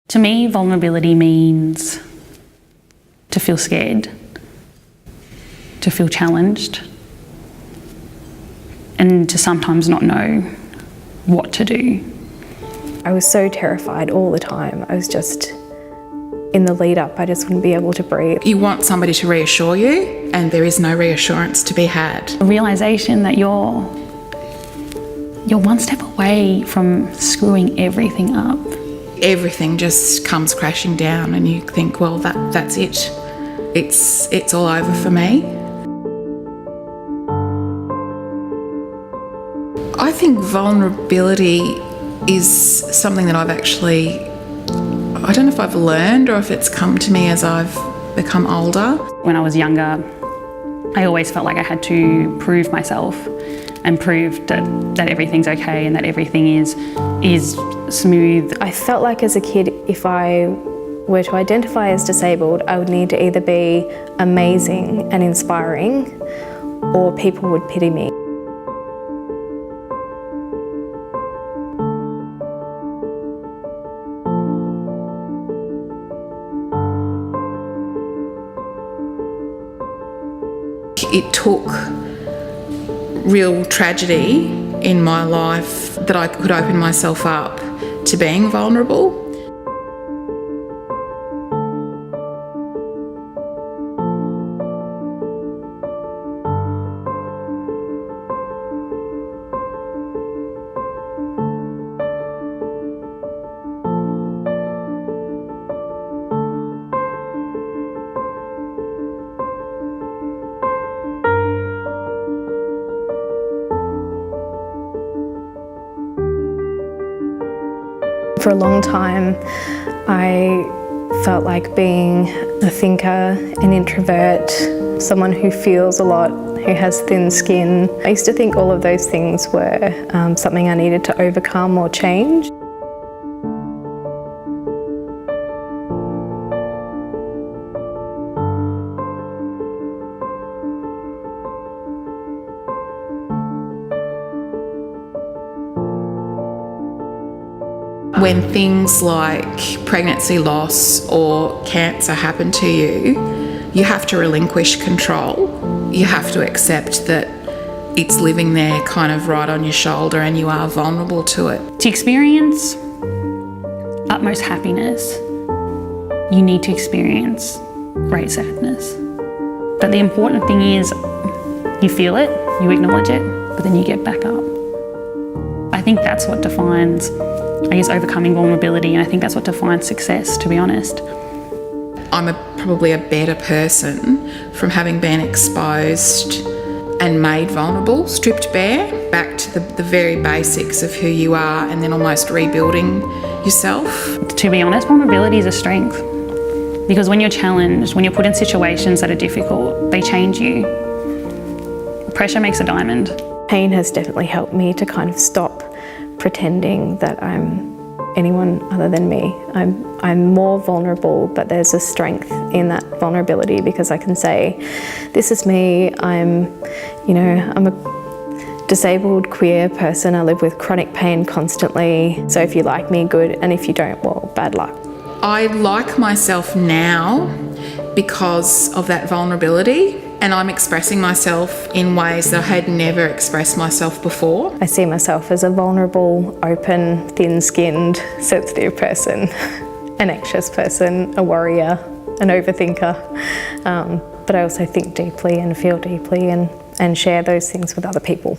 To me, vulnerability means to feel scared, to feel challenged, and to sometimes not know what to do. I was so terrified all the time. I was just, in the lead up, I just wouldn't be able to breathe. You want somebody to reassure you, and there is no reassurance to be had. The realisation that you're one step away from screwing everything up. Everything just comes crashing down and you think, well, that's it. It's all over for me. I think vulnerability is something that I've actually, I don't know if I've learned or if it's come to me as I've become older. When I was younger, I always felt like I had to prove myself and prove that everything's okay and that everything is smooth. I felt like as a kid, if I were to identify as disabled, I would need to either be amazing and inspiring, or people would pity me. It took real tragedy in my life that I could open myself up to being vulnerable. For a long time, I felt like being a thinker, an introvert, someone who feels a lot, who has thin skin. I used to think all of those things were something I needed to overcome or change. When things like pregnancy loss or cancer happen to you, you have to relinquish control. You have to accept that it's living there kind of right on your shoulder and you are vulnerable to it. To experience utmost happiness, you need to experience great sadness. But the important thing is you feel it, you acknowledge it, but then you get back up. I think that's what defines, I guess, overcoming vulnerability, and I think that's what defines success, to be honest. I'm probably a better person from having been exposed and made vulnerable, stripped bare, back to the very basics of who you are and then almost rebuilding yourself. To be honest, vulnerability is a strength, because when you're challenged, when you're put in situations that are difficult, they change you. Pressure makes a diamond. Pain has definitely helped me to kind of stop pretending that I'm anyone other than me. I'm more vulnerable, but there's a strength in that vulnerability because I can say, this is me, I'm a disabled queer person, I live with chronic pain constantly, so if you like me, good, and if you don't, well, bad luck. I like myself now because of that vulnerability, and I'm expressing myself in ways that I had never expressed myself before. I see myself as a vulnerable, open, thin-skinned, sensitive person, an anxious person, a worrier, an overthinker. But I also think deeply and feel deeply and share those things with other people.